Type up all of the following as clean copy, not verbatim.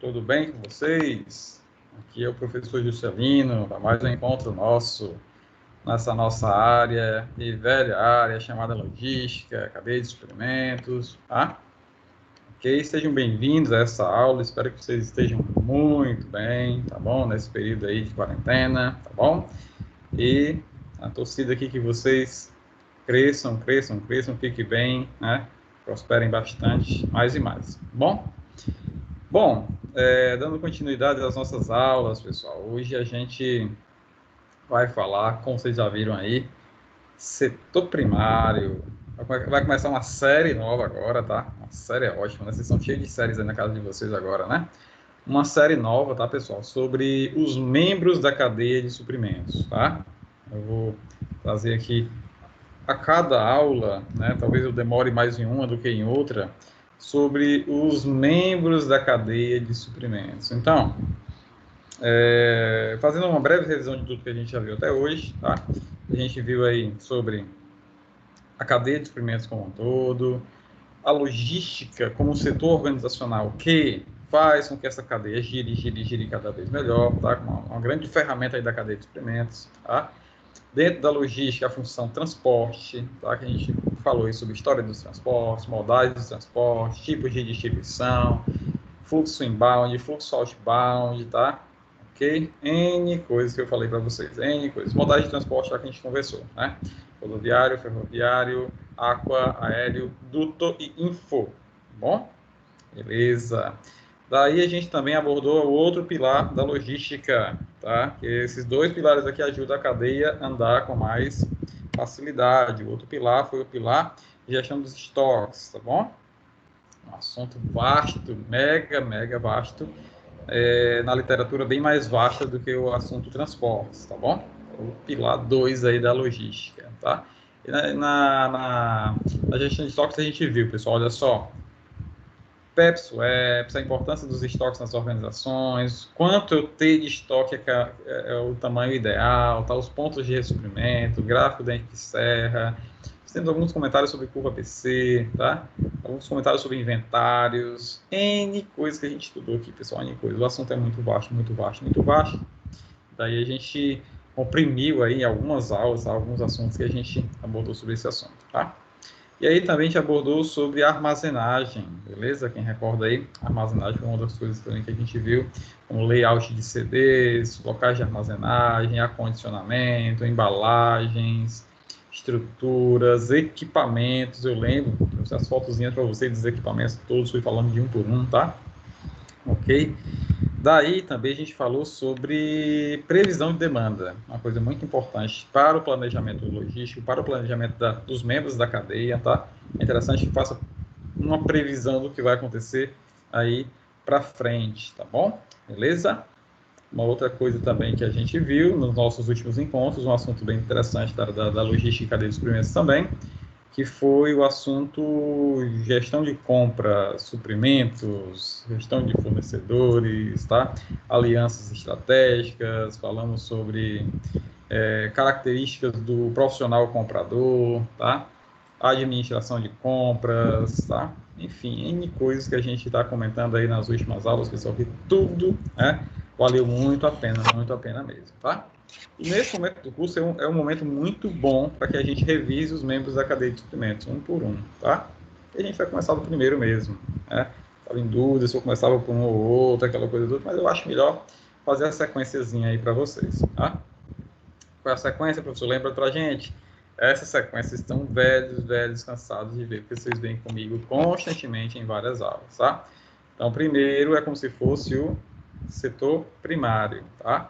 Tudo bem com vocês? Aqui é o professor Juscelino, para mais um encontro nosso nessa nossa área e velha área chamada logística, cadeia de suprimentos, tá? Ok? Sejam bem-vindos a essa aula, espero que vocês estejam muito bem, tá bom? Nesse período aí de quarentena, tá bom? E a torcida aqui que vocês cresçam, fiquem bem, né? Prosperem bastante, mais e mais, tá bom? Bom, dando continuidade às nossas aulas, pessoal, hoje a gente vai falar, como vocês já viram aí, setor primário. Vai começar uma série nova agora, tá? Uma série ótima, né? Vocês estão cheios de séries aí na casa de vocês agora, né? Uma série nova, tá, pessoal? Sobre os membros da cadeia de suprimentos, tá? Eu vou trazer aqui a cada aula, né? Talvez eu demore mais em uma do que em outra, sobre os membros da cadeia de suprimentos. Então, fazendo uma breve revisão de tudo que a gente já viu até hoje, tá? A gente viu aí sobre a cadeia de suprimentos como um todo, a logística como um setor organizacional que faz com que essa cadeia gire cada vez melhor, tá? Uma grande ferramenta aí da cadeia de suprimentos, tá? Dentro da logística, a função transporte, tá? Que a gente falou aí sobre história dos transportes, modais dos transportes, tipos de distribuição, fluxo inbound, fluxo outbound, tá? Ok? N coisas que eu falei para vocês, N coisas. Modais de transporte, já que a gente conversou, né? Rodoviário, ferroviário, aqua, aéreo, duto e info. Bom? Beleza. Daí a gente também abordou o outro pilar da logística, tá? Que esses dois pilares aqui ajudam a cadeia a andar com mais facilidade. O outro pilar foi o pilar de gestão dos estoques, tá bom? Um assunto vasto, mega vasto, na literatura bem mais vasta do que o assunto transportes, tá bom? O pilar 2 aí da logística, tá? E na gestão de estoques a gente viu, pessoal, olha só, PEPs, WEPs, a importância dos estoques nas organizações, quanto eu ter de estoque é o tamanho ideal, tá? Os pontos de ressuprimento, gráfico da Henrique Serra, temos alguns comentários sobre curva BC, tá? Alguns comentários sobre inventários, N coisas que a gente estudou aqui, pessoal, N coisas. O assunto é muito vasto. Daí a gente comprimiu aí algumas aulas, alguns assuntos que a gente abordou sobre esse assunto, tá? E aí também a gente abordou sobre armazenagem, beleza? Quem recorda aí, armazenagem foi uma das coisas também que a gente viu, como layout de CDs, locais de armazenagem, acondicionamento, embalagens, estruturas, equipamentos. Eu lembro, trouxe as fotozinhas para vocês dos equipamentos todos, fui falando de um por um, tá? Ok? Daí também a gente falou sobre previsão de demanda, uma coisa muito importante para o planejamento logístico, para o planejamento dos membros da cadeia, tá? É interessante que faça uma previsão do que vai acontecer aí para frente, tá bom? Beleza? Uma outra coisa também que a gente viu nos nossos últimos encontros, um assunto bem interessante da logística e cadeia de suprimentos também, que foi o assunto gestão de compra, suprimentos, gestão de fornecedores, tá? Alianças estratégicas, falamos sobre características do profissional comprador, tá? Administração de compras, tá? Enfim, N coisas que a gente está comentando aí nas últimas aulas, pessoal, que tudo valeu muito a pena mesmo, tá? E nesse momento do curso é um momento muito bom para que a gente revise os membros da cadeia de suprimentos, um por um, tá? E a gente vai começar do primeiro mesmo, né? Estava em dúvida se eu começava por um ou outro, aquela coisa toda, mas eu acho melhor fazer a sequenciazinha aí para vocês, tá? Qual é a sequência, professor? Lembra pra gente? Essa sequência estão velhos, cansados de ver, porque vocês vêm comigo constantemente em várias aulas, tá? Então, primeiro é como se fosse o setor primário, tá?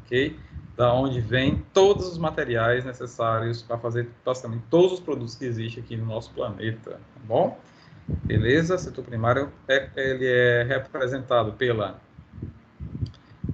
Ok? Da onde vem todos os materiais necessários para fazer basicamente todos os produtos que existem aqui no nosso planeta, tá bom? Beleza? Setor primário, ele é representado pela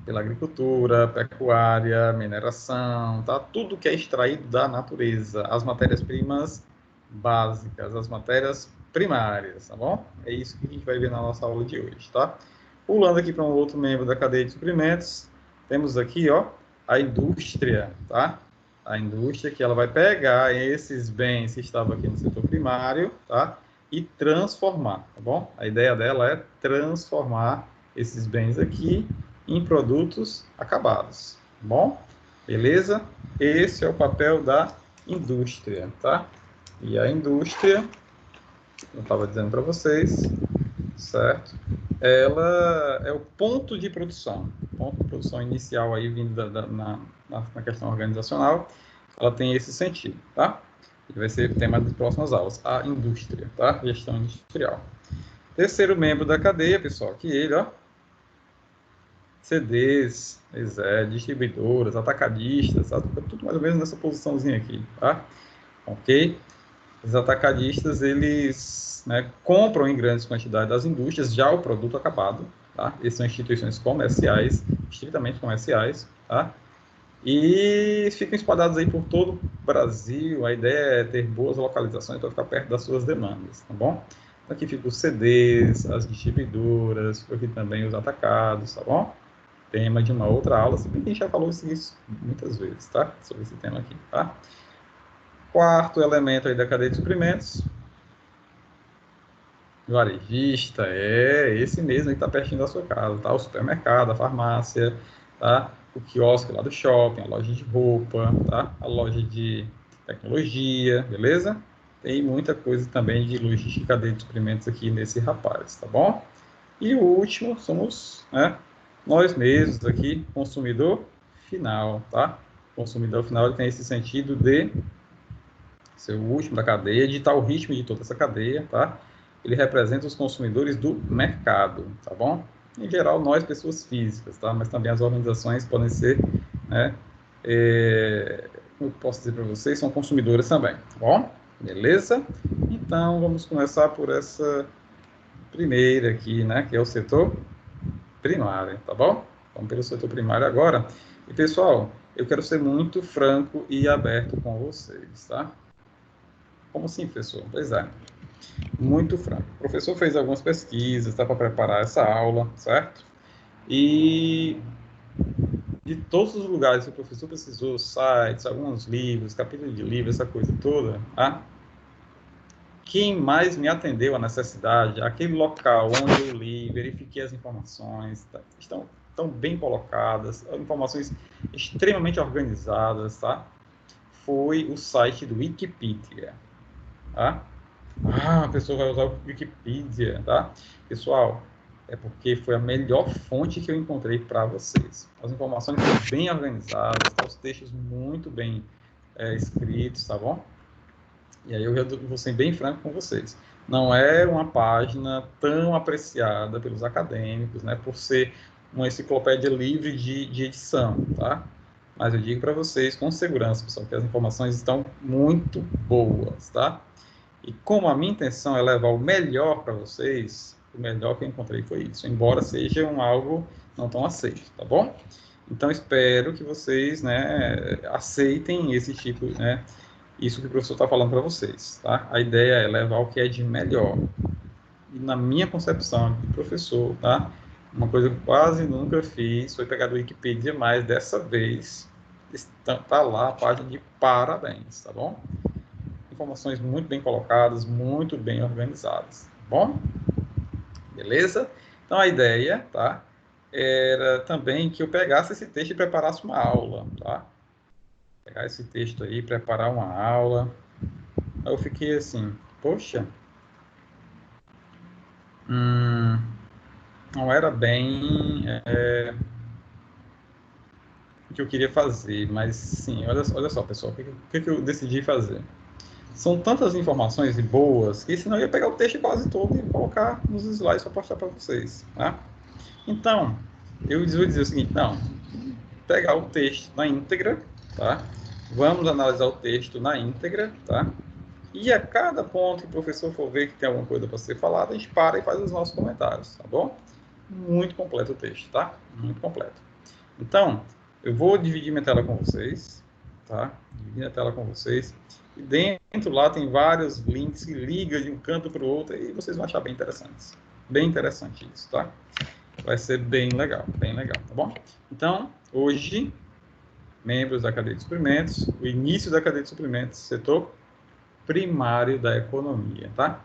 agricultura, pecuária, mineração, tá? Tudo que é extraído da natureza, as matérias-primas básicas, as matérias primárias, tá bom? É isso que a gente vai ver na nossa aula de hoje, tá? Pulando aqui para um outro membro da cadeia de suprimentos, temos aqui, ó, a indústria, tá? A indústria que ela vai pegar esses bens que estavam aqui no setor primário, tá? E transformar, tá bom? A ideia dela é transformar esses bens aqui em produtos acabados, tá bom? Beleza? Esse é o papel da indústria, tá? E a indústria, eu estava dizendo para vocês, certo? Ela é o ponto de produção inicial aí vindo na questão organizacional, ela tem esse sentido, tá? Que vai ser tema das próximas aulas, a indústria, tá? Gestão industrial. Terceiro membro da cadeia, pessoal, que ele, ó, CDs, distribuidoras, atacadistas, tá? Tudo mais ou menos nessa posiçãozinha aqui, tá? Ok? Os atacadistas, eles, né, compram em grandes quantidades das indústrias já o produto acabado, tá? Essas são instituições comerciais, estritamente comerciais, tá? E ficam espalhados aí por todo o Brasil. A ideia é ter boas localizações para ficar perto das suas demandas, tá bom? Então, aqui ficam os CDs, as distribuidoras, aqui também os atacados, tá bom? Tema de uma outra aula, se bem que a gente já falou isso muitas vezes, tá? Sobre esse tema aqui, tá? Quarto elemento aí da cadeia de suprimentos, varejista, esse mesmo aí que está pertinho da sua casa, tá? O supermercado, a farmácia, tá? O quiosque lá do shopping, a loja de roupa, tá? A loja de tecnologia, beleza? Tem muita coisa também de logística e cadeia de suprimentos aqui nesse rapaz, tá bom? E o último somos, né, nós mesmos aqui, consumidor final, tá? Consumidor final ele tem esse sentido de ser o último da cadeia, ditar o ritmo de toda essa cadeia, tá? Ele representa os consumidores do mercado, tá bom? Em geral, nós, pessoas físicas, tá? Mas também as organizações podem ser, né? Como eu posso dizer para vocês, são consumidoras também, tá bom? Beleza? Então, vamos começar por essa primeira aqui, né? Que é o setor primário, tá bom? Vamos pelo setor primário agora. E, pessoal, eu quero ser muito franco e aberto com vocês, tá? Como assim, professor? Pois é, muito franco. O professor fez algumas pesquisas, tá, para preparar essa aula, certo? E de todos os lugares que o professor precisou, sites, alguns livros, capítulos de livro, essa coisa toda, tá? Quem mais me atendeu à necessidade, aquele local onde eu li, verifiquei as informações, tá? estão bem colocadas, informações extremamente organizadas, tá? Foi o site do Wikipedia, tá? A pessoa vai usar o Wikipedia, tá? Pessoal, é porque foi a melhor fonte que eu encontrei para vocês. As informações estão bem organizadas, tá? Os textos muito bem escritos, tá bom? E aí eu vou ser bem franco com vocês. Não é uma página tão apreciada pelos acadêmicos, né? Por ser uma enciclopédia livre de edição, tá? Mas eu digo para vocês com segurança, pessoal, que as informações estão muito boas, tá? E como a minha intenção é levar o melhor para vocês, o melhor que eu encontrei foi isso, embora seja algo não tão aceito, tá bom? Então, espero que vocês, né, aceitem esse tipo, né, isso que o professor está falando para vocês, tá? A ideia é levar o que é de melhor. E na minha concepção de professor, tá? Uma coisa que eu quase nunca fiz foi pegar do Wikipedia, mas dessa vez está lá a página de parabéns, tá bom? Informações muito bem colocadas, muito bem organizadas, tá bom? Beleza? Então, a ideia, tá? Era também que eu pegasse esse texto e preparasse uma aula, tá? Pegar esse texto aí, preparar uma aula. Aí eu fiquei assim, poxa, não era bem o que eu queria fazer, mas sim, olha só, pessoal, o que eu decidi fazer? São tantas informações boas que senão eu ia pegar o texto quase todo e colocar nos slides para postar para vocês, tá? Então, eu vou dizer o seguinte, não, pegar o texto na íntegra, tá? Vamos analisar o texto na íntegra, tá? E a cada ponto que o professor for ver que tem alguma coisa para ser falada, a gente para e faz os nossos comentários, tá bom? Muito completo o texto, tá? Muito completo. Então, eu vou dividir minha tela com vocês, tá? Dividir a tela com vocês. E dentro lá tem vários links que ligam de um canto para o outro e vocês vão achar bem interessantes. Bem interessante isso, tá? Vai ser bem legal, tá bom? Então, hoje, membros da cadeia de suprimentos, o início da cadeia de suprimentos, setor primário da economia, tá?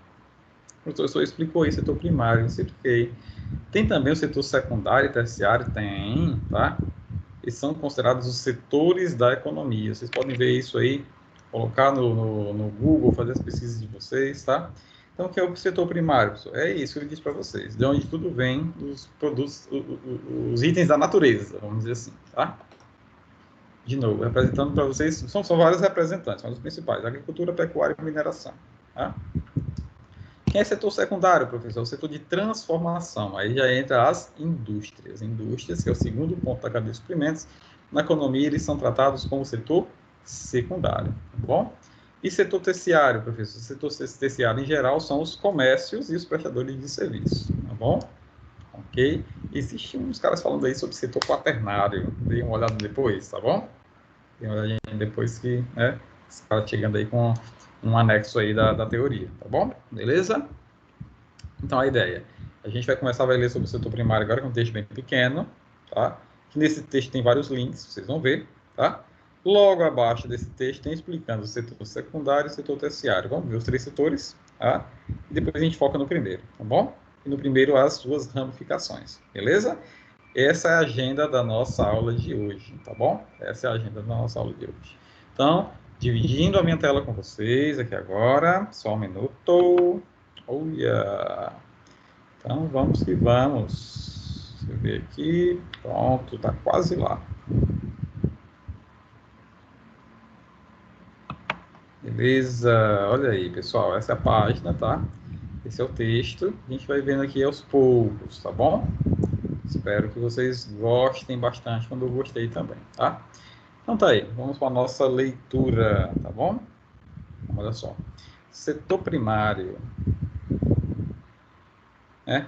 O professor explicou aí, setor primário, eu expliquei. Tem também o setor secundário e terciário, tem, tá? E são considerados os setores da economia. Vocês podem ver isso aí, colocar no Google, fazer as pesquisas de vocês, tá? Então, o que é o setor primário, pessoal? É isso que eu disse para vocês, de onde tudo vem, os produtos, os itens da natureza, vamos dizer assim, tá? De novo, representando para vocês, são vários representantes, mas os principais, agricultura, pecuária e mineração, tá? Quem é setor secundário, professor? O setor de transformação. Aí já entra as indústrias. Indústrias, que é o segundo ponto da cadeia de suprimentos. Na economia, eles são tratados como setor secundário, tá bom? E setor terciário, professor? O setor terciário, em geral, são os comércios e os prestadores de serviço, tá bom? Ok? Existem uns caras falando aí sobre setor quaternário. Dê uma olhada depois, tá bom? Dê uma olhadinha depois que, né, os caras chegando aí com um anexo aí da teoria, tá bom? Beleza? Então, a ideia, a gente vai começar a ler sobre o setor primário agora, com um texto bem pequeno, tá? Que nesse texto tem vários links, vocês vão ver, tá? Logo abaixo desse texto tem explicando o setor secundário e o setor terciário. Vamos ver os três setores, tá? E depois a gente foca no primeiro, tá bom? E no primeiro as suas ramificações, beleza? Essa é a agenda da nossa aula de hoje, tá bom? Essa é a agenda da nossa aula de hoje. Então, dividindo a minha tela com vocês aqui agora, só um minuto. Olha! Então, vamos que vamos. Deixa eu ver aqui. Pronto, tá quase lá. Beleza? Olha aí, pessoal. Essa é a página, tá? Esse é o texto. A gente vai vendo aqui aos poucos, tá bom? Espero que vocês gostem bastante, quando eu gostei também, tá? Então tá aí, vamos para a nossa leitura, tá bom? Olha só. Setor primário.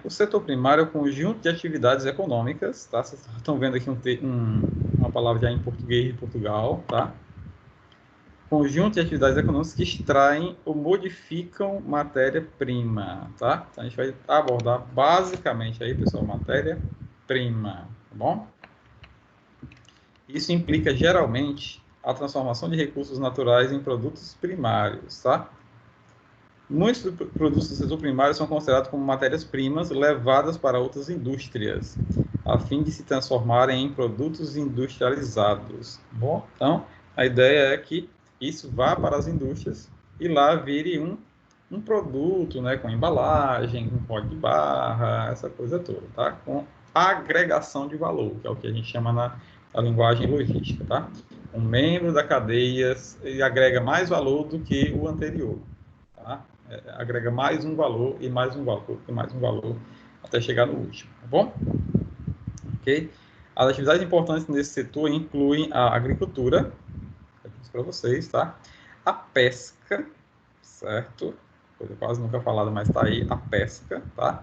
O setor primário é o conjunto de atividades econômicas, tá? Vocês estão vendo aqui uma palavra já em português de Portugal, tá? Conjunto de atividades econômicas que extraem ou modificam matéria-prima, tá? Então, a gente vai abordar basicamente aí, pessoal, matéria-prima, tá bom? Isso implica, geralmente, a transformação de recursos naturais em produtos primários, tá? Muitos produtos do setor primário são considerados como matérias-primas levadas para outras indústrias, a fim de se transformarem em produtos industrializados. Bom, então, a ideia é que isso vá para as indústrias e lá vire um produto, né, com embalagem, com código de barra, essa coisa toda, tá? Com agregação de valor, que é o que a gente chama na linguagem logística, tá? Um membro da cadeia agrega mais valor do que o anterior, tá? Agrega mais um valor e mais um valor e mais um valor até chegar no último, tá bom? Ok? As atividades importantes nesse setor incluem a agricultura, eu disse para vocês, tá? A pesca, certo? Coisa quase nunca falada, mas tá aí, a pesca, tá?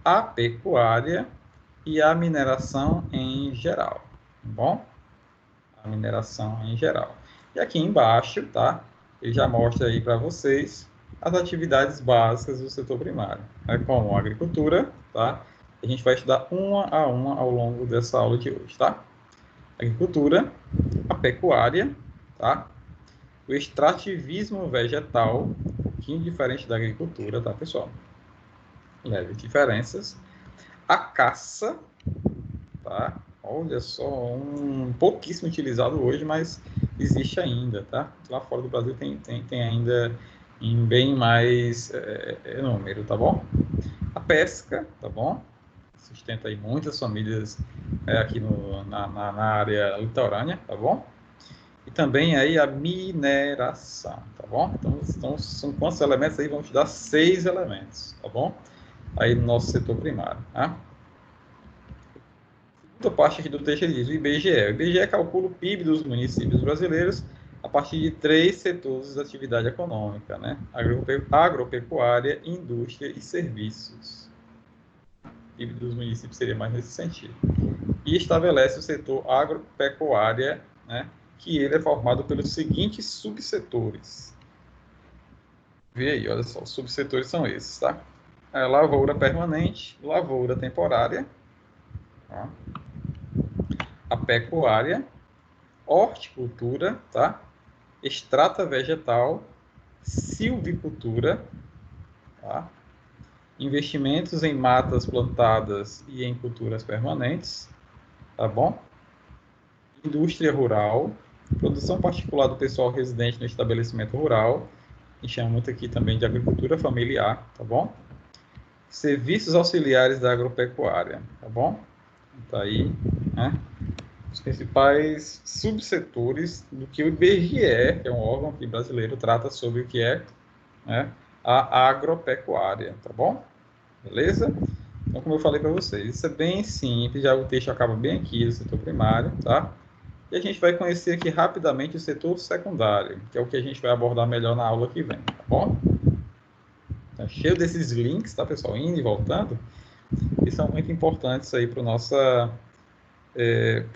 A pecuária e a mineração em geral, tá bom? A mineração em geral. E aqui embaixo, tá? Ele já mostra aí para vocês as atividades básicas do setor primário, como a agricultura, tá? A gente vai estudar uma a uma ao longo dessa aula de hoje, tá? Agricultura, a pecuária, tá? O extrativismo vegetal, um pouquinho diferente da agricultura, tá, pessoal? Leves diferenças. A caça, tá? Olha só, pouquíssimo utilizado hoje, mas existe ainda, tá? Lá fora do Brasil tem ainda em bem mais número, tá bom? A pesca, tá bom? Sustenta aí muitas famílias aqui na área litorânea, tá bom? E também aí a mineração, tá bom? Então são quantos elementos aí? Vamos te dar 6 elementos, tá bom? Aí no nosso setor primário, tá? Outra parte aqui do texto ele diz o IBGE. O IBGE calcula o PIB dos municípios brasileiros a partir de 3 setores da atividade econômica, né? Agropecuária, indústria e serviços. O PIB dos municípios seria mais nesse sentido. E estabelece o setor agropecuária, né? Que ele é formado pelos seguintes subsetores. Vê aí, olha só, os subsetores são esses, tá? Lavoura permanente, lavoura temporária, tá? A pecuária, horticultura, tá? Extrata vegetal, silvicultura, tá? investimentos em matas plantadas e em culturas permanentes, tá bom? Indústria rural, produção particular do pessoal residente no estabelecimento rural, a gente chama muito aqui também de agricultura familiar, tá bom? Serviços auxiliares da agropecuária, tá bom? Tá aí, né? Os principais subsetores do que o IBGE, que é um órgão aqui brasileiro, trata sobre o que é, né, a agropecuária, tá bom? Beleza? Então, como eu falei para vocês, isso é bem simples, já o texto acaba bem aqui do setor primário, tá? E a gente vai conhecer aqui rapidamente o setor secundário, que é o que a gente vai abordar melhor na aula que vem, tá bom? Tá cheio desses links, tá, pessoal? Indo e voltando, que são muito importantes aí para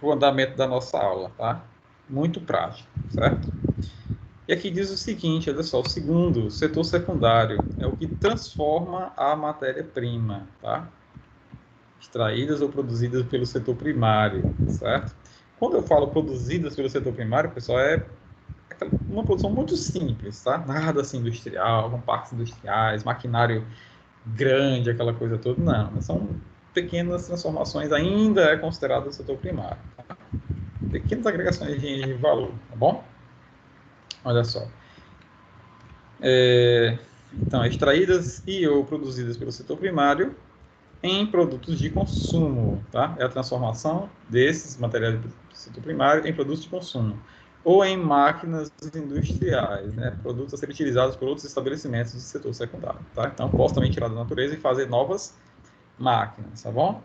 o andamento da nossa aula, tá? Muito prático, certo? E aqui diz o seguinte, olha só, o segundo, setor secundário, é o que transforma a matéria-prima, tá? Extraídas ou produzidas pelo setor primário, certo? Quando eu falo produzidas pelo setor primário, pessoal, é uma produção muito simples, tá? Nada assim industrial, com parques industriais, maquinário grande, aquela coisa toda, não. São pequenas transformações, ainda é considerado o setor primário, tá? Pequenas agregações de valor, tá bom? Olha só. Então, extraídas e ou produzidas pelo setor primário em produtos de consumo, tá? É a transformação desses materiais do setor primário em produtos de consumo. Ou em máquinas industriais, né? Produtos a serem utilizados por outros estabelecimentos do setor secundário, tá? Então, posso também tirar da natureza e fazer novas máquinas, tá bom?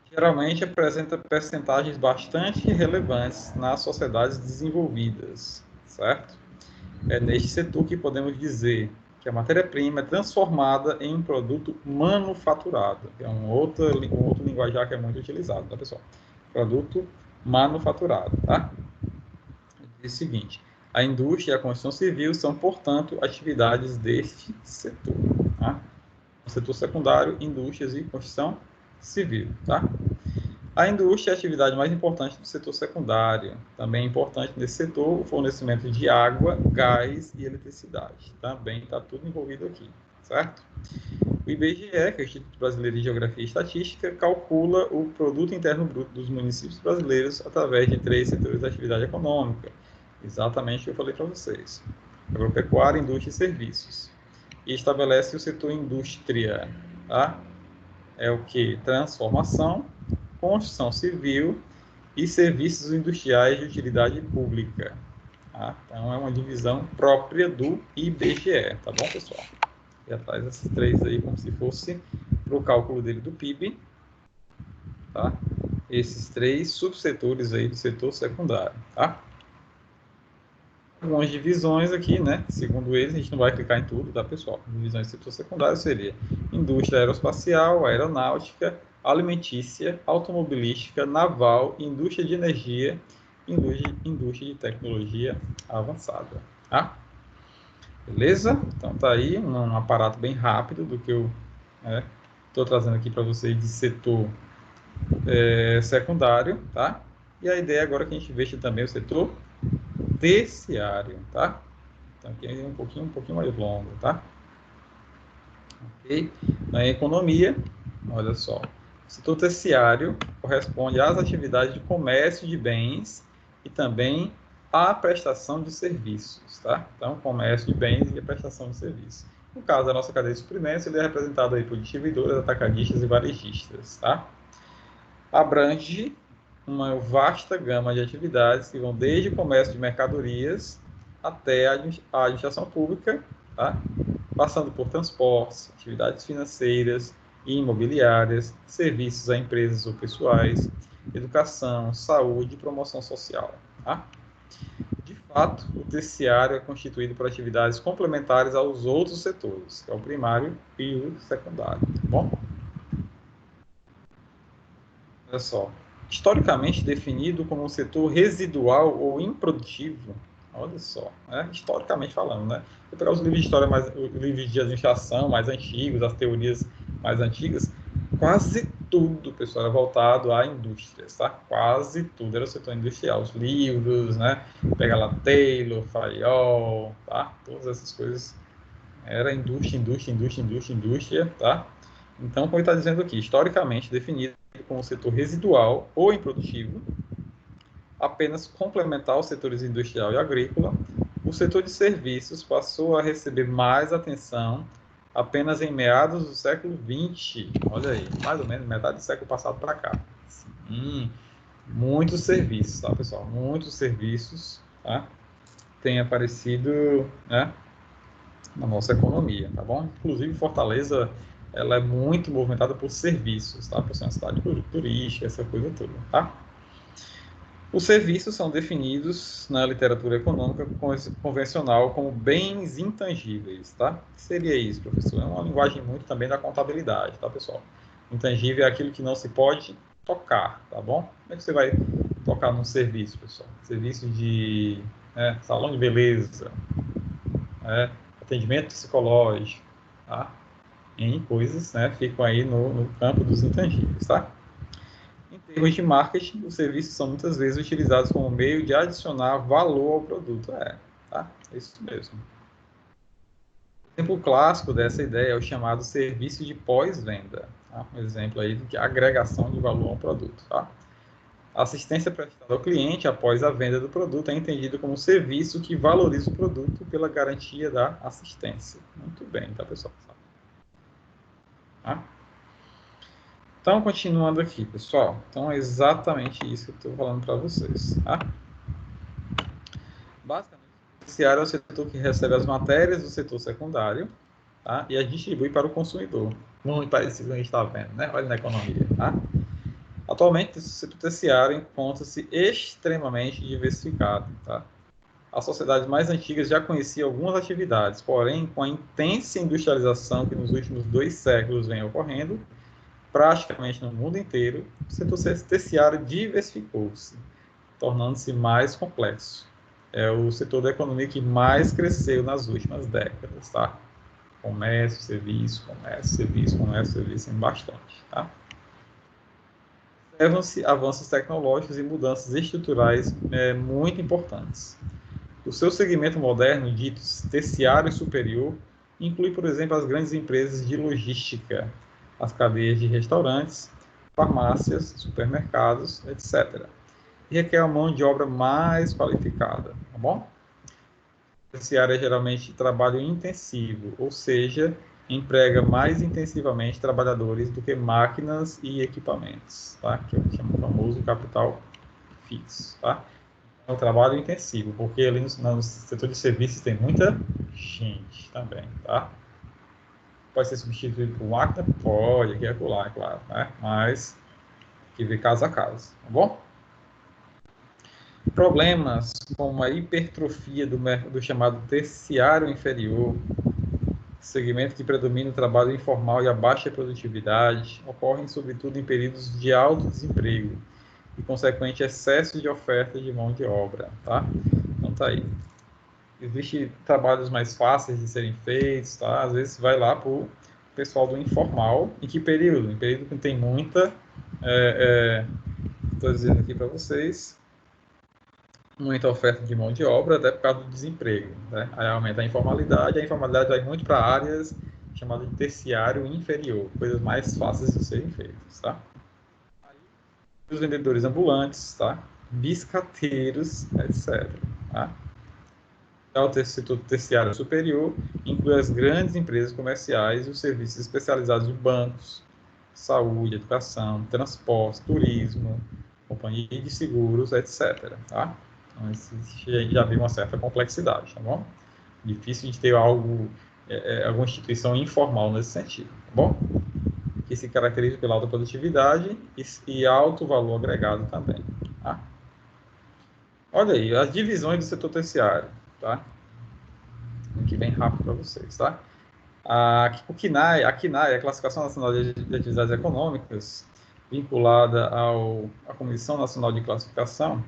Geralmente apresenta percentagens bastante relevantes nas sociedades desenvolvidas, certo? É neste setor que podemos dizer que a matéria-prima é transformada em um produto manufaturado, que é um outro linguajar que é muito utilizado, tá, pessoal? Produto manufaturado, tá? Diz o seguinte, a indústria e a construção civil são, portanto, atividades deste setor, tá? O setor secundário, indústrias e construção civil, tá? A indústria é a atividade mais importante do setor secundário. Também é importante nesse setor o fornecimento de água, gás e eletricidade. Também está tudo envolvido aqui, certo? O IBGE, que é o Instituto Brasileiro de Geografia e Estatística, calcula o produto interno bruto dos municípios brasileiros através de 3 setores da atividade econômica. Exatamente o que eu falei para vocês. Agropecuária, indústria e serviços. E estabelece o setor indústria, tá? É o que? Transformação, construção civil e serviços industriais de utilidade pública. Tá? Então, é uma divisão própria do IBGE, tá bom, pessoal? E atrás esses 3 aí, como se fosse para o cálculo dele do PIB, tá? Esses 3 subsetores aí do setor secundário, tá? Algumas divisões aqui, né? Segundo eles, a gente não vai clicar em tudo, tá, pessoal? Divisões do setor secundário seria indústria aeroespacial, aeronáutica, alimentícia, automobilística, naval, indústria de energia, indústria de tecnologia avançada, tá? Beleza? Então tá aí um aparato bem rápido do que eu estou trazendo aqui para vocês de setor secundário, tá? E a ideia agora é que a gente veja também o setor terciário, tá? Então aqui é um pouquinho mais longo, tá? Ok? Na economia, olha só, o setor terciário corresponde às atividades de comércio de bens e também à prestação de serviços, tá? Então, comércio de bens e a prestação de serviços. No caso da nossa cadeia de suprimentos, ele é representado aí por distribuidoras, atacadistas e varejistas, tá? Abrange uma vasta gama de atividades que vão desde o comércio de mercadorias até a administração pública, tá? Passando por transportes, atividades financeiras e imobiliárias, serviços a empresas ou pessoais, educação, saúde e promoção social. Tá? De fato, o terciário é constituído por atividades complementares aos outros setores, que é o primário e o secundário. Tá bom? Olha só. Historicamente definido como um setor residual ou improdutivo, olha só, né? Historicamente falando, né? Se pegar os livros de história, os livros de administração mais antigos, as teorias mais antigas, quase tudo, pessoal, era voltado a indústrias, tá? Quase tudo era o setor industrial. Os livros, né? Pega lá Taylor, Fayol, tá? Todas essas coisas era indústria, tá? Então, como ele está dizendo aqui, historicamente definido como setor residual ou improdutivo, apenas complementar aos setores industrial e agrícola, o setor de serviços passou a receber mais atenção apenas em meados do século XX. Olha aí, mais ou menos metade do século passado para cá. Muitos serviços, tá, pessoal? Muitos serviços, tá? Têm aparecido, né, na nossa economia, tá bom? Inclusive, Fortaleza, ela é muito movimentada por serviços, tá? Por ser uma cidade turística, essa coisa toda, tá? Os serviços são definidos na literatura econômica convencional como bens intangíveis, tá? O que seria isso, professor? É uma linguagem muito também da contabilidade, tá, pessoal? Intangível é aquilo que não se pode tocar, tá bom? Como é que você vai tocar num serviço, pessoal? Serviço de salão de beleza, atendimento psicológico, tá? Em coisas, né, ficam aí no campo dos intangíveis, tá? Em termos de marketing, os serviços são muitas vezes utilizados como meio de adicionar valor ao produto. Tá? É isso mesmo. Um exemplo clássico dessa ideia é o chamado serviço de pós-venda. Tá? Um exemplo aí de agregação de valor ao produto. Tá? A assistência prestada ao cliente após a venda do produto é entendido como um serviço que valoriza o produto pela garantia da assistência. Muito bem, tá, pessoal? Tá? Então, continuando aqui, pessoal. Então, é exatamente isso que eu estou falando para vocês. Tá? Basicamente, o terciário é o setor que recebe as matérias do setor secundário, tá? E as distribui para o consumidor. Muito parecido com o que a gente está vendo, né? Olha na economia. Tá? Atualmente, o setor terciário encontra-se extremamente diversificado. Tá? As sociedades mais antigas já conheciam algumas atividades, porém, com a intensa industrialização que nos últimos 2 séculos vem ocorrendo, praticamente no mundo inteiro, o setor terciário diversificou-se, tornando-se mais complexo. É o setor da economia que mais cresceu nas últimas décadas, tá? Comércio, serviço, tem bastante, tá? Observam-se avanços tecnológicos e mudanças estruturais muito importantes. O seu segmento moderno, dito terciário superior, inclui, por exemplo, as grandes empresas de logística, as cadeias de restaurantes, farmácias, supermercados, etc. E requer uma mão de obra mais qualificada, tá bom? Essa área é geralmente trabalho intensivo, ou seja, emprega mais intensivamente trabalhadores do que máquinas e equipamentos, tá? Que eu chamo o famoso capital fixo, tá? É um trabalho intensivo, porque ali no setor de serviços tem muita gente também, tá? Pode ser substituído por máquina? Pode, aqui é acolá, é claro, né? Mas que ver caso a caso, tá bom? Problemas como a hipertrofia do chamado terciário inferior, segmento que predomina o trabalho informal e a baixa produtividade, ocorrem sobretudo em períodos de alto desemprego e consequente excesso de oferta de mão de obra, tá? Então tá aí. Existem trabalhos mais fáceis de serem feitos, tá? Às vezes vai lá para o pessoal do informal. Em que período? Em período que tem muita... Estou dizendo aqui para vocês, muita oferta de mão de obra, até por causa do desemprego, né? Aí aumenta a informalidade vai muito para áreas chamadas de terciário inferior, coisas mais fáceis de serem feitas, tá? Aí, os vendedores ambulantes, tá? Biscateiros, etc. Tá? O setor terciário superior inclui as grandes empresas comerciais e os serviços especializados de bancos, saúde, educação, transporte, turismo, companhia de seguros, etc. Tá? Então, já vê uma certa complexidade, tá bom? Difícil de ter algo, alguma instituição informal nesse sentido, tá bom? Que se caracteriza pela alta produtividade e alto valor agregado também, tá? Olha aí, as divisões do setor terciário, tá? Aqui bem rápido para vocês, tá? A CNAE, a Classificação Nacional de Atividades Econômicas, vinculada à Comissão Nacional de Classificação,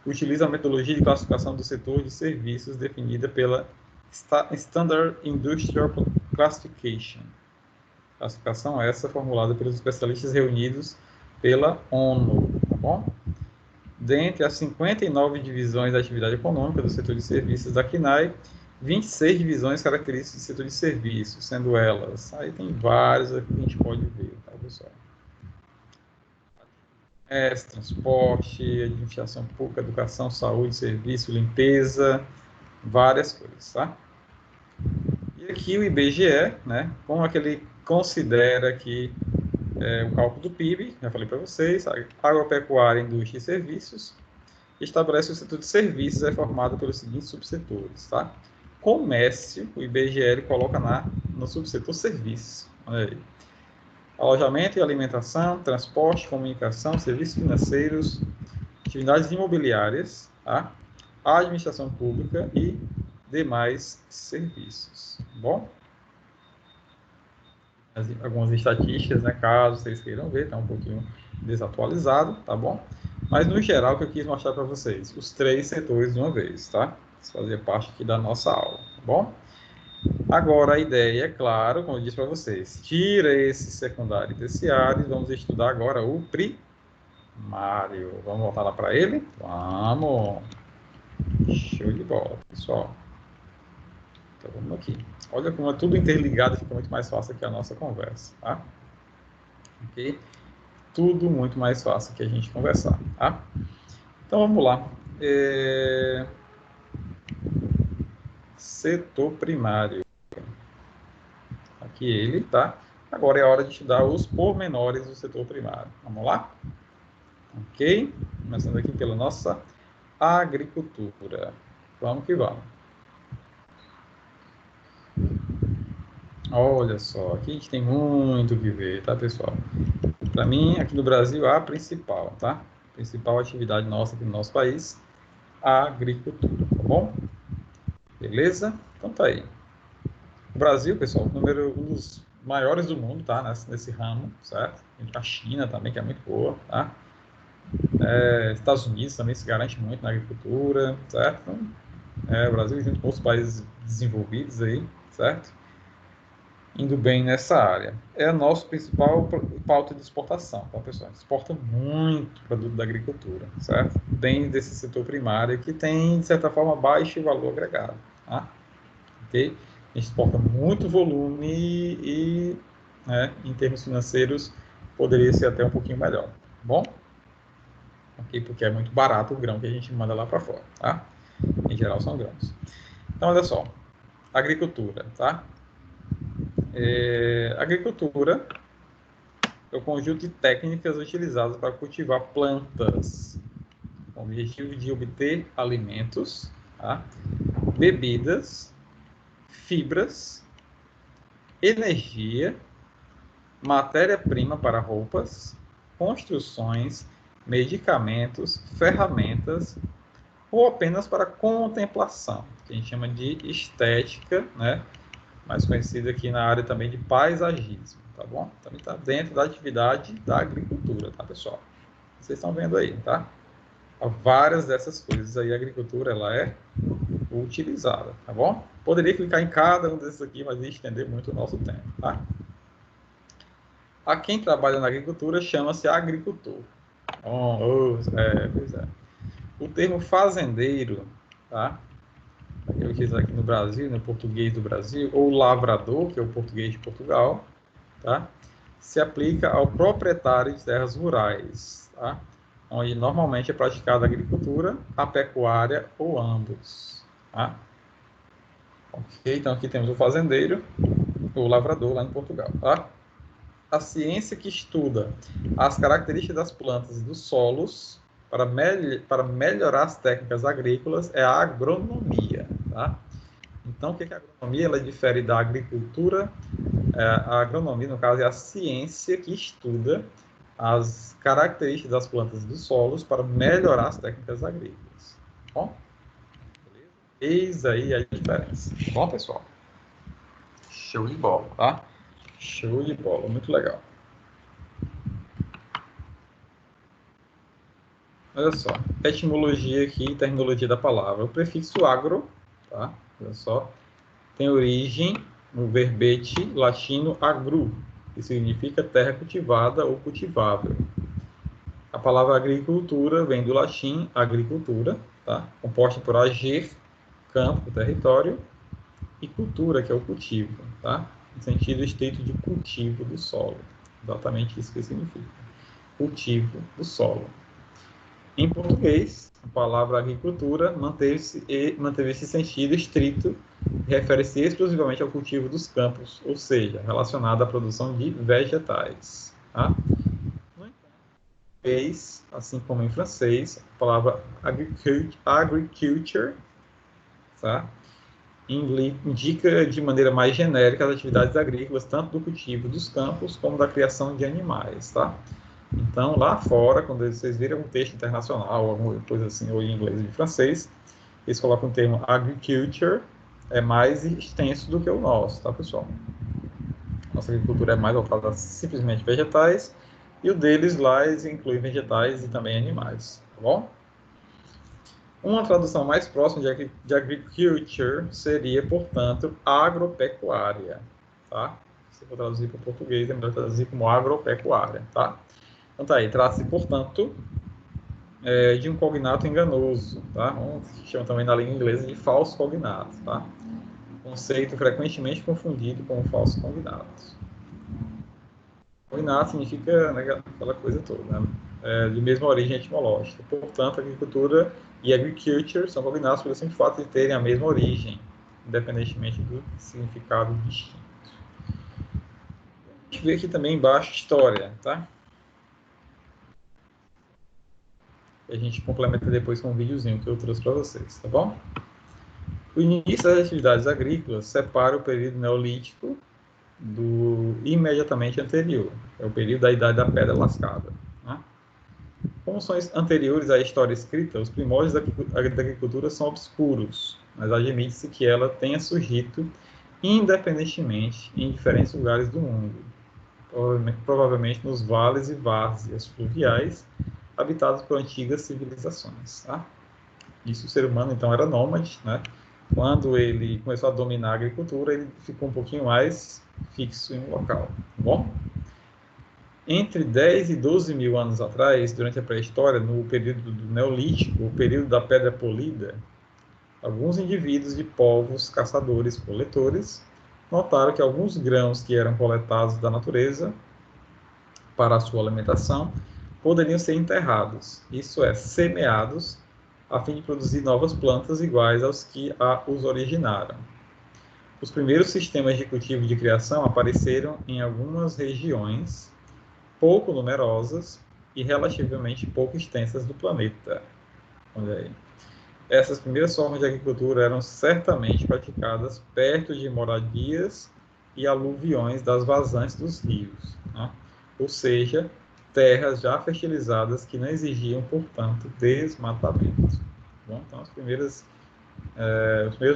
utiliza a metodologia de classificação do setor de serviços definida pela Standard Industrial Classification. Classificação essa formulada pelos especialistas reunidos pela ONU, tá bom? Dentre as 59 divisões da atividade econômica do setor de serviços da CNAE, 26 divisões características do setor de serviços, sendo elas, aí tem várias aqui que a gente pode ver, tá, pessoal? Transporte, administração pública, educação, saúde, serviço, limpeza, várias coisas, tá? E aqui o IBGE, né, como é que ele considera que o cálculo do PIB, já falei para vocês, agropecuária, indústria e serviços, estabelece o setor de serviços, é formado pelos seguintes subsetores, tá? Comércio, o IBGE ele coloca no subsetor serviços, olha aí. Alojamento e alimentação, transporte, comunicação, serviços financeiros, atividades imobiliárias, tá? Administração pública e demais serviços, tá bom? Algumas estatísticas, né, caso vocês queiram ver, está um pouquinho desatualizado, tá bom? Mas, no geral, o que eu quis mostrar para vocês, os 3 setores de uma vez, tá? Isso fazia parte aqui da nossa aula, tá bom? Agora, a ideia, é claro, como eu disse para vocês, tira esse secundário e terciário, vamos estudar agora o primário. Vamos voltar lá para ele? Vamos! Show de bola, pessoal. Então, vamos aqui. Olha como é tudo interligado, fica muito mais fácil aqui a nossa conversa, tá? Ok? Tudo muito mais fácil que a gente conversar, tá? Então, vamos lá. Setor primário. Aqui ele, tá? Agora é a hora de estudar os pormenores do setor primário. Vamos lá? Ok? Começando aqui pela nossa agricultura. Vamos que vamos. Olha só, aqui a gente tem muito o que ver, tá, pessoal? Para mim, aqui no Brasil, a principal, tá? A principal atividade nossa aqui no nosso país, a agricultura, tá bom? Beleza? Então tá aí. O Brasil, pessoal, um dos maiores do mundo, tá? Nesse ramo, certo? A China também, que é muito boa, tá? Estados Unidos também se garante muito na agricultura, certo? O Brasil junto com os países desenvolvidos aí, certo? Indo bem nessa área. É a nossa principal pauta de exportação, tá, pessoal? Exporta muito produto da agricultura, certo? Dentro desse setor primário que tem, de certa forma, baixo valor agregado, tá? Ok? A gente exporta muito volume e né, em termos financeiros, poderia ser até um pouquinho melhor, tá bom? Ok? Porque é muito barato o grão que a gente manda lá para fora, tá? Em geral, são grãos. Então, olha só. Agricultura, tá? Agricultura é o conjunto de técnicas utilizadas para cultivar plantas com o objetivo de obter alimentos, tá? Bebidas, fibras, energia, matéria-prima para roupas, construções, medicamentos, ferramentas ou apenas para contemplação, que a gente chama de estética, né? Mais conhecida aqui na área também de paisagismo, tá bom? Também está dentro da atividade da agricultura, tá, pessoal? Vocês estão vendo aí, tá? Várias dessas coisas aí, a agricultura, ela é utilizada, tá bom? Poderia clicar em cada um desses aqui, mas ia estender muito o nosso tempo, tá? A quem trabalha na agricultura chama-se agricultor. Pois é. O termo fazendeiro, tá? Eu quis aqui no Brasil, no português do Brasil, ou lavrador, que é o português de Portugal, tá? Se aplica ao proprietário de terras rurais, tá? Onde normalmente é praticada a agricultura, a pecuária ou ambos, tá? Ok, então aqui temos o fazendeiro, o lavrador lá em Portugal, tá? A ciência que estuda as características das plantas e dos solos para melhorar as técnicas agrícolas é a agronomia, tá? Então, o que é a agronomia? Ela difere da agricultura. A agronomia, no caso, é a ciência que estuda as características das plantas e dos solos para melhorar as técnicas agrícolas. Bom? Beleza? Eis aí a diferença. Bom, pessoal? Show de bola, tá? Show de bola, muito legal. Olha só, etimologia aqui, terminologia da palavra. O prefixo agro, tá? Olha só, tem origem no verbete latino agru, que significa terra cultivada ou cultivável. A palavra agricultura vem do latim agricultura, tá? Composta por ager, campo, território, e cultura, que é o cultivo, tá? No sentido estrito de cultivo do solo. Exatamente isso que significa. Cultivo do solo. Em português, a palavra agricultura manteve esse sentido estrito, refere-se exclusivamente ao cultivo dos campos, ou seja, relacionado à produção de vegetais. Tá? No inglês, assim como em francês, a palavra agriculture, tá? Indica de maneira mais genérica as atividades agrícolas, tanto do cultivo dos campos como da criação de animais. Tá? Então, lá fora, quando vocês virem um texto internacional, alguma coisa assim, ou em inglês ou em francês, eles colocam o termo agriculture, é mais extenso do que o nosso, tá, pessoal? Nossa agricultura é mais voltada a simplesmente vegetais, e o deles lá eles incluem vegetais e também animais, tá bom? Uma tradução mais próxima de agriculture seria, portanto, agropecuária, tá? Se for traduzir para o português, é melhor traduzir como agropecuária, tá? Então tá aí, trata-se, portanto, de um cognato enganoso, tá? Que chama também na língua inglesa de falso cognato, tá? Conceito frequentemente confundido com falso cognato. Cognato significa, né, aquela coisa toda, né? De mesma origem etimológica. Portanto, agricultura e agriculture são cognatos pelo simples fato de terem a mesma origem, independentemente do significado distinto. A gente vê aqui também embaixo história, tá? A gente complementa depois com um videozinho que eu trouxe para vocês, tá bom? O início das atividades agrícolas separa o período neolítico do imediatamente anterior, é o período da Idade da Pedra Lascada. Né? Como são anteriores à história escrita, os primórdios da agricultura são obscuros, mas admite-se que ela tenha surgido independentemente em diferentes lugares do mundo, provavelmente nos vales e várzeas fluviais habitados por antigas civilizações. Tá? Isso, o ser humano, então, era nômade, né? Quando ele começou a dominar a agricultura, ele ficou um pouquinho mais fixo em um local, tá bom? Entre 10 e 12 mil anos atrás, durante a pré-história, no período do Neolítico, o período da Pedra Polida, alguns indivíduos de povos caçadores-coletores notaram que alguns grãos que eram coletados da natureza para a sua alimentação poderiam ser enterrados, isso é, semeados, a fim de produzir novas plantas iguais aos que os originaram. Os primeiros sistemas de cultivo e de criação apareceram em algumas regiões pouco numerosas e relativamente pouco extensas do planeta. Olha aí. Essas primeiras formas de agricultura eram certamente praticadas perto de moradias e aluviões das vazantes dos rios, né? Ou seja, terras já fertilizadas que não exigiam, portanto, desmatamento. Bom, então, os primeiros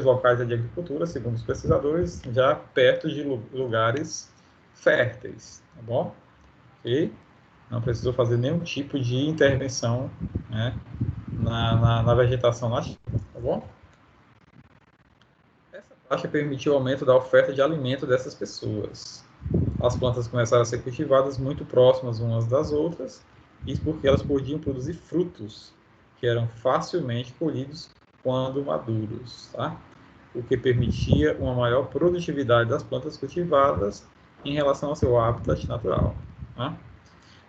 locais de agricultura, segundo os pesquisadores, já perto de lugares férteis, tá bom? E não precisou fazer nenhum tipo de intervenção, né, na vegetação nativa, tá bom? Essa taxa permitiu o aumento da oferta de alimento dessas pessoas. As plantas começaram a ser cultivadas muito próximas umas das outras, isso porque elas podiam produzir frutos que eram facilmente colhidos quando maduros, tá? O que permitia uma maior produtividade das plantas cultivadas em relação ao seu habitat natural. Tá?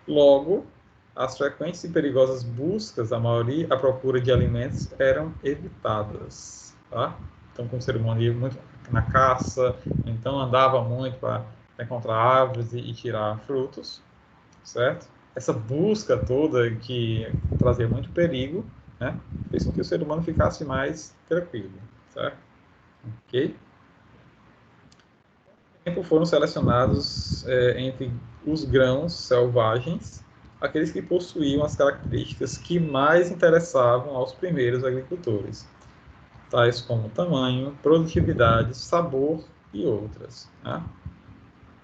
Logo, as frequentes e perigosas buscas da maioria à procura de alimentos eram evitadas. Tá? Então, como o ser humano ia muito na caça, então andava muito para encontrar árvores e tirar frutos, certo? Essa busca toda que trazia muito perigo, né, fez com que o ser humano ficasse mais tranquilo, certo? Ok? Tempo foram selecionados entre os grãos selvagens aqueles que possuíam as características que mais interessavam aos primeiros agricultores, tais como tamanho, produtividade, sabor e outras. Né?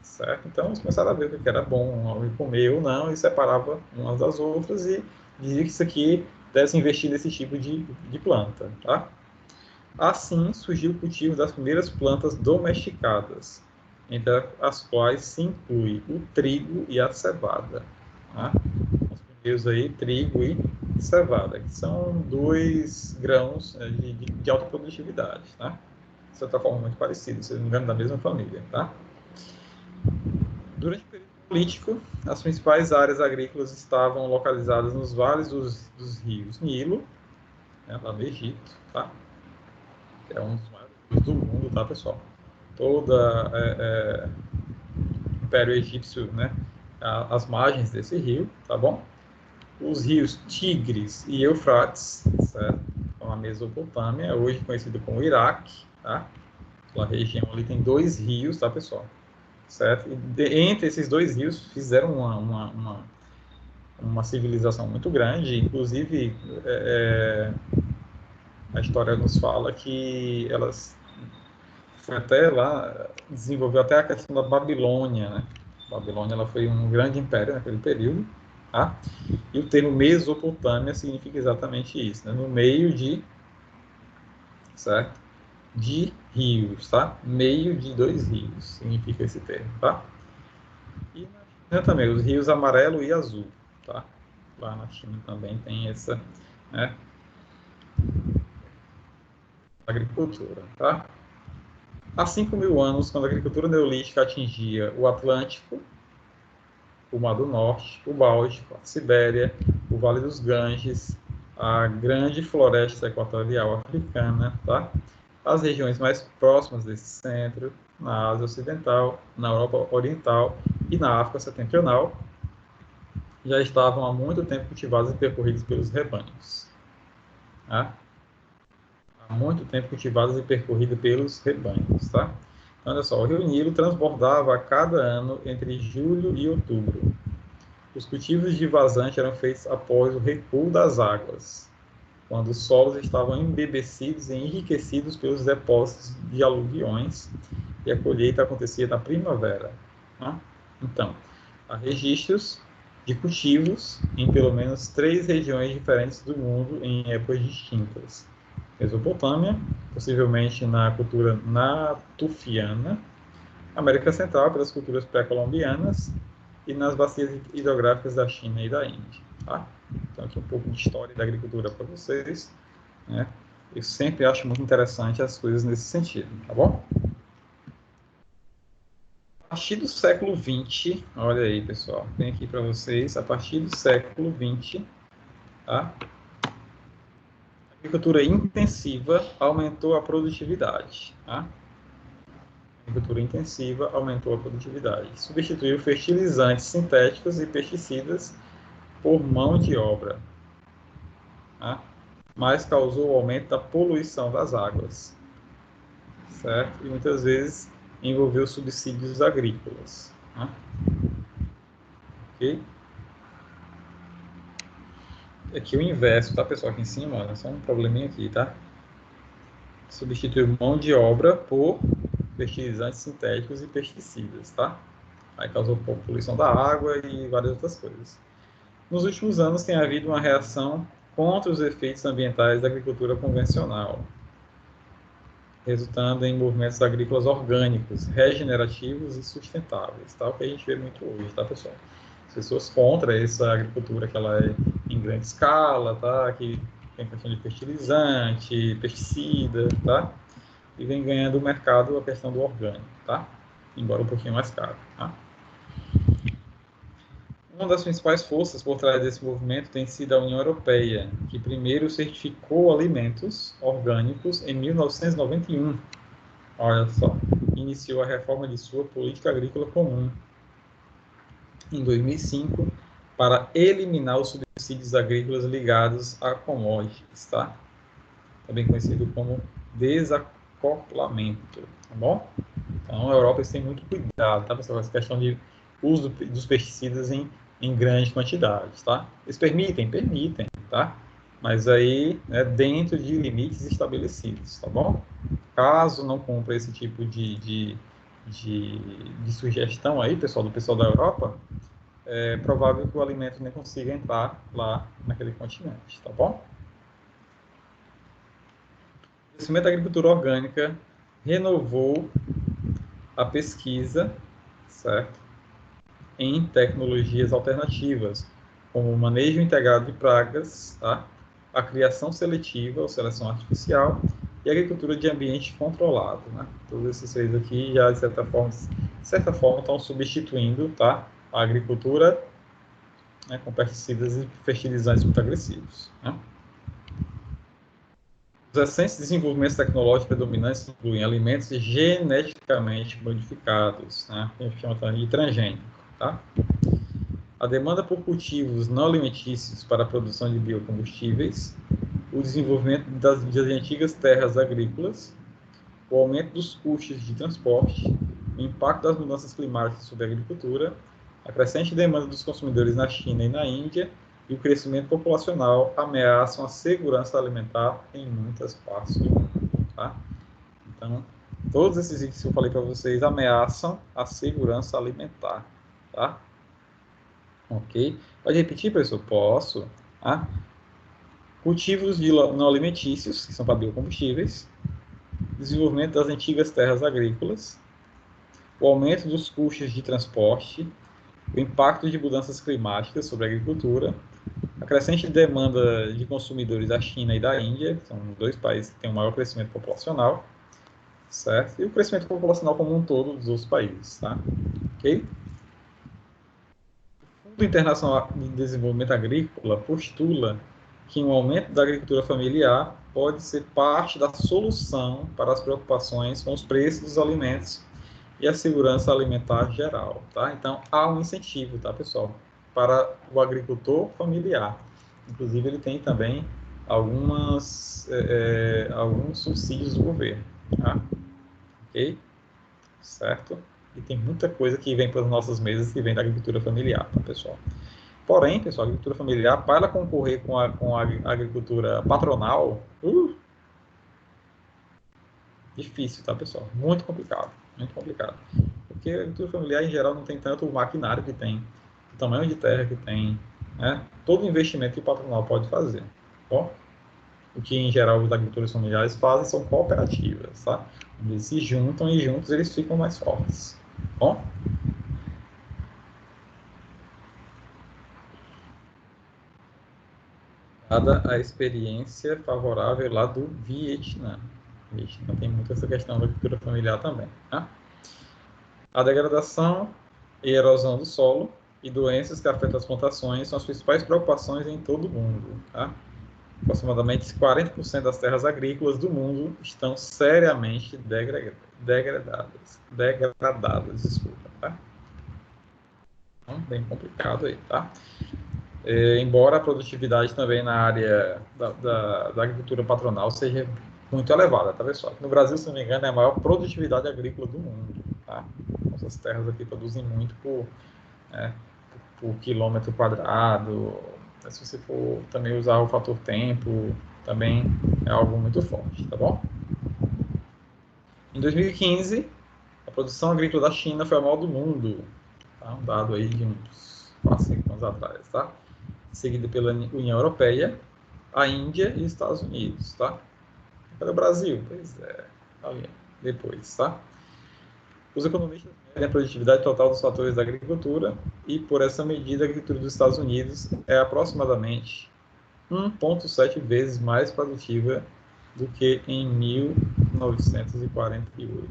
Certo? Então, eles começaram a ver o que era bom comer ou não, e separava umas das outras e dizia que isso aqui deve investir nesse tipo de planta. Tá? Assim, surgiu o cultivo das primeiras plantas domesticadas, entre as quais se inclui o trigo e a cevada. Tá? Os primeiros aí, trigo e cevada, que são dois grãos de alta produtividade. Tá? de certa forma, muito parecido, se não me engano, da mesma família, tá? Durante o período político, as principais áreas agrícolas estavam localizadas nos vales dos rios Nilo, né, lá no Egito, tá? Que é um dos maiores rios do mundo, tá, pessoal? Toda o Império Egípcio, né, as margens desse rio, tá bom? Os rios Tigres e Eufrates, certo? Então, a Mesopotâmia, hoje conhecida como Iraque, tá? Aquela região ali tem 2 rios, tá, pessoal? Certo? E entre esses 2 rios fizeram uma civilização muito grande, inclusive a história nos fala que elas foi até lá, desenvolveu até a questão da Babilônia, né? A Babilônia ela foi um grande império naquele período, tá? E o termo Mesopotâmia significa exatamente isso, né? No meio de, certo? De rios, tá? Meio de 2 rios, significa esse termo, tá? E na China também, os rios amarelo e azul, tá? Lá na China também tem essa, né, agricultura, tá? Há 5.000 anos, quando a agricultura neolítica atingia o Atlântico, o Mar do Norte, o Báltico, a Sibéria, o Vale dos Ganges, a grande floresta equatorial africana, tá? As regiões mais próximas desse centro, na Ásia Ocidental, na Europa Oriental e na África Setentrional, já estavam há muito tempo cultivadas e percorridas pelos rebanhos. Tá? Há muito tempo cultivadas e percorridas pelos rebanhos. Tá? Então, olha só, o rio Nilo transbordava a cada ano entre julho e outubro. Os cultivos de vazante eram feitos após o recuo das águas, quando os solos estavam embebecidos e enriquecidos pelos depósitos de aluviões, e a colheita acontecia na primavera. Tá? Então, há registros de cultivos em pelo menos 3 regiões diferentes do mundo em épocas distintas. Mesopotâmia, possivelmente na cultura natufiana, América Central, pelas culturas pré-colombianas, e nas bacias hidrográficas da China e da Índia. Tá? Então, aqui um pouco de história da agricultura para vocês. Né? Eu sempre acho muito interessante as coisas nesse sentido, tá bom? A partir do século XX, olha aí, pessoal, tem aqui para vocês, a partir do século XX, tá? A agricultura intensiva aumentou a produtividade, tá? A agricultura intensiva aumentou a produtividade, substituiu fertilizantes sintéticos e pesticidas por mão de obra, tá? Mas causou o aumento da poluição das águas, certo? E muitas vezes envolveu subsídios agrícolas, tá? Ok? Aqui o inverso, tá, pessoal? Aqui em cima, olha, só um probleminha aqui, tá? Substituiu mão de obra por fertilizantes sintéticos e pesticidas, tá? Aí causou poluição da água e várias outras coisas. Nos últimos anos tem havido uma reação contra os efeitos ambientais da agricultura convencional, resultando em movimentos agrícolas orgânicos, regenerativos e sustentáveis, tá? O que a gente vê muito hoje, tá, pessoal? As pessoas contra essa agricultura que ela é em grande escala, tá? Que tem questão de fertilizante, pesticida, tá? E vem ganhando o mercado a questão do orgânico, tá? Embora um pouquinho mais caro, tá? Uma das principais forças por trás desse movimento tem sido a União Europeia, que primeiro certificou alimentos orgânicos em 1991. Olha só, iniciou a reforma de sua política agrícola comum em 2005 para eliminar os subsídios agrícolas ligados a commodities, tá? Também conhecido como desacoplamento, tá bom? Então, a Europa tem muito cuidado, tá, pessoal? Essa questão de uso dos pesticidas em grande quantidade, tá? Eles permitem, tá? Mas aí, né, dentro de limites estabelecidos, tá bom? Caso não cumpra esse tipo de sugestão aí, pessoal, do pessoal da Europa, é provável que o alimento nem consiga entrar lá naquele continente, tá bom? O crescimento da agricultura orgânica renovou a pesquisa, certo? Em tecnologias alternativas, como o manejo integrado de pragas, tá? A criação seletiva ou seleção artificial e agricultura de ambiente controlado, né? Todos esses três aqui já, de certa forma estão substituindo, tá, a agricultura, né, com pesticidas e fertilizantes muito agressivos, né? Os recentes desenvolvimentos tecnológicos predominantes incluem alimentos geneticamente modificados, né, que a gente chama também de transgênico, tá? A demanda por cultivos não alimentícios para a produção de biocombustíveis, o desenvolvimento das antigas terras agrícolas, o aumento dos custos de transporte, o impacto das mudanças climáticas sobre a agricultura, a crescente demanda dos consumidores na China e na Índia e o crescimento populacional ameaçam a segurança alimentar em muitas partes do mundo. Tá? Então, todos esses itens que eu falei para vocês ameaçam a segurança alimentar. Tá? Ok? Pode repetir, professor? Posso. Tá? Cultivos não alimentícios, que são para biocombustíveis, desenvolvimento das antigas terras agrícolas, o aumento dos custos de transporte, o impacto de mudanças climáticas sobre a agricultura, a crescente demanda de consumidores da China e da Índia, que são os dois países que têm o maior crescimento populacional, certo? E o crescimento populacional como um todo dos outros países, tá? Ok? O Fundo Internacional de Desenvolvimento Agrícola postula que um aumento da agricultura familiar pode ser parte da solução para as preocupações com os preços dos alimentos e a segurança alimentar geral, tá? Então, há um incentivo, tá, pessoal, para o agricultor familiar. Inclusive, ele tem também alguns subsídios do governo, tá? Ok? Certo? E tem muita coisa que vem para as nossas mesas que vem da agricultura familiar, tá, pessoal? Porém, pessoal, a agricultura familiar, para ela concorrer com a agricultura patronal, difícil, tá, pessoal? Muito complicado, muito complicado. Porque a agricultura familiar, em geral, não tem tanto o maquinário que tem, o tamanho de terra que tem, né? Todo investimento que o patronal pode fazer, bom? O que, em geral, os agricultores familiares fazem são cooperativas, tá? Eles se juntam e juntos eles ficam mais fortes, bom? Dada a experiência favorável lá do Vietnã. O Vietnã tem muito essa questão da agricultura familiar também, tá? A degradação e erosão do solo e doenças que afetam as plantações são as principais preocupações em todo o mundo, tá? Aproximadamente 40% das terras agrícolas do mundo estão seriamente degradadas, desculpa, tá? Então, bem complicado aí, tá? Embora a produtividade também na área da agricultura patronal seja muito elevada, tá, pessoal? No Brasil, se não me engano, é a maior produtividade agrícola do mundo, tá? Nossas terras aqui produzem muito por quilômetro quadrado. Mas se você for também usar o fator tempo, também é algo muito forte, tá bom? Em 2015, a produção agrícola da China foi a maior do mundo, tá? Um dado aí de uns 4, 5 anos atrás, tá? Seguida pela União Europeia, a Índia e os Estados Unidos, tá? Para o Brasil, pois é, ali, depois, tá? Os economistas medem a produtividade total dos fatores da agricultura e, por essa medida, a agricultura dos Estados Unidos é aproximadamente 1,7 vezes mais produtiva do que em 1948.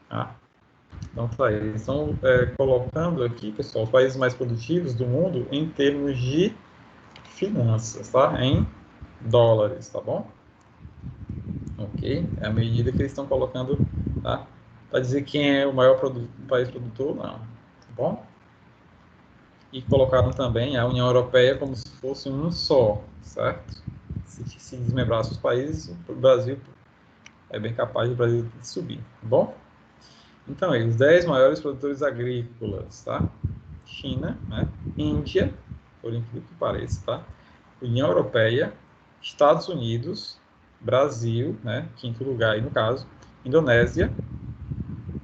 Tá? Então, tá aí. Eles estão colocando aqui, pessoal, os países mais produtivos do mundo em termos de finanças, tá? Em dólares, tá bom? Ok? É a medida que eles estão colocando, tá? Para dizer quem é o maior país produtor, não. Tá bom? E colocaram também a União Europeia como se fosse um só, certo? Se desmembrasse os países, o Brasil é bem capaz do Brasil subir, tá bom? Então, aí, os 10 maiores produtores agrícolas, tá? China, né? Índia, por incrível que pareça, tá? União Europeia, Estados Unidos, Brasil, né? Quinto lugar aí no caso, Indonésia,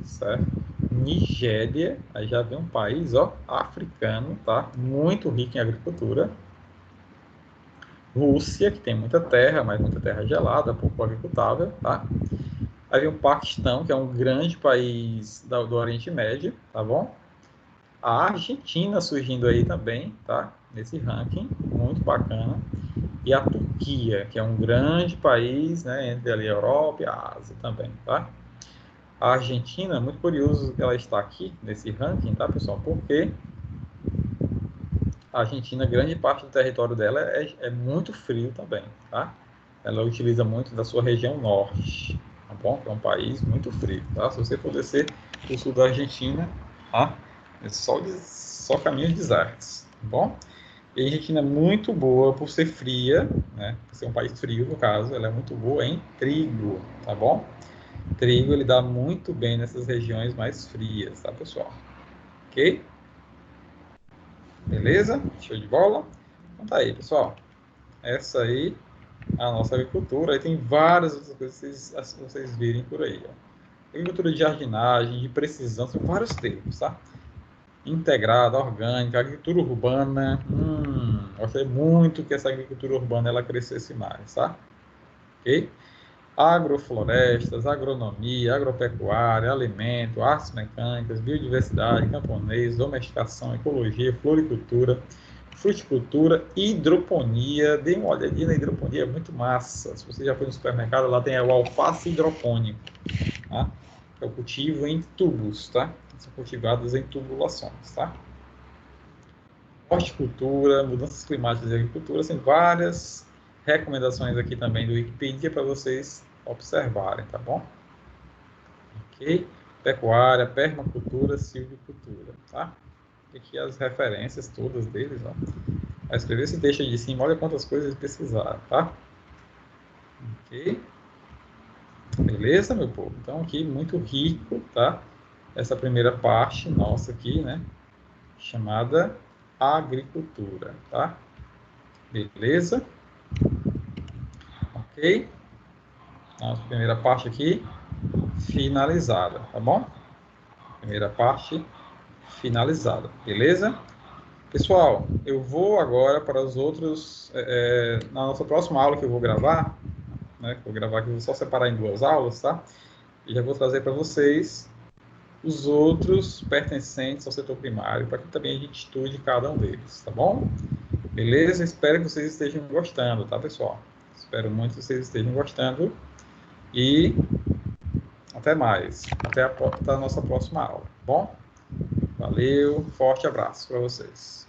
certo? Nigéria, aí já vem um país, ó, africano, tá? Muito rico em agricultura. Rússia, que tem muita terra, mas muita terra gelada, pouco agricultável, tá? Aí vem o Paquistão, que é um grande país do Oriente Médio, tá bom? A Argentina surgindo aí também, tá? Nesse ranking, muito bacana. e a Turquia, que é um grande país, né, entre ali a Europa e a Ásia também, tá? A Argentina, muito curioso que ela está aqui nesse ranking, tá, pessoal? Porque a Argentina, grande parte do território dela é muito frio também, tá? Ela utiliza muito da sua região norte, tá bom? Que é um país muito frio, tá? Se você for descer o sul da Argentina, tá? É só caminhos desertos, tá bom? E a Argentina é muito boa por ser fria, né? Por ser um país frio, no caso, ela é muito boa em trigo, tá bom? Trigo, ele dá muito bem nessas regiões mais frias, tá, pessoal? Ok? Beleza? Show de bola? Então tá aí, pessoal. Essa aí é a nossa agricultura. Aí tem várias outras coisas que vocês virem por aí, ó. Agricultura de jardinagem, de precisão, são vários termos, tá? Integrada, orgânica, agricultura urbana. Gostaria muito que essa agricultura urbana ela crescesse mais, tá? Ok? Agroflorestas, agronomia, agropecuária, alimento, artes mecânicas, biodiversidade, camponês, domesticação, ecologia, floricultura, fruticultura, hidroponia. Dê uma olhadinha na hidroponia, é muito massa. Se você já foi no supermercado, lá tem o alface hidropônico, tá? É o cultivo em tubos, tá? São cultivados em tubulações, tá? Horticultura, mudanças climáticas e agricultura, tem várias recomendações aqui também do Wikipedia para vocês observarem, tá bom? Ok? Pecuária, permacultura, silvicultura, tá? E aqui as referências todas deles, ó. Vai escrever esse texto aí de cima, olha quantas coisas pesquisaram, tá? Ok? Beleza, meu povo? Então aqui muito rico, tá? Essa primeira parte nossa aqui, né? Chamada agricultura, tá? Beleza? Ok? Nossa primeira parte aqui finalizada, tá bom? Primeira parte finalizada, beleza? Pessoal, eu vou agora para os outros, na nossa próxima aula que eu vou gravar, né? Vou gravar aqui, vou só separar em duas aulas, tá? E já vou trazer para vocês os outros pertencentes ao setor primário, para que também a gente estude cada um deles, tá bom? Beleza? Espero que vocês estejam gostando, tá, pessoal? Espero muito que vocês estejam gostando. E até mais. Até a nossa próxima aula, tá bom? Valeu, forte abraço para vocês.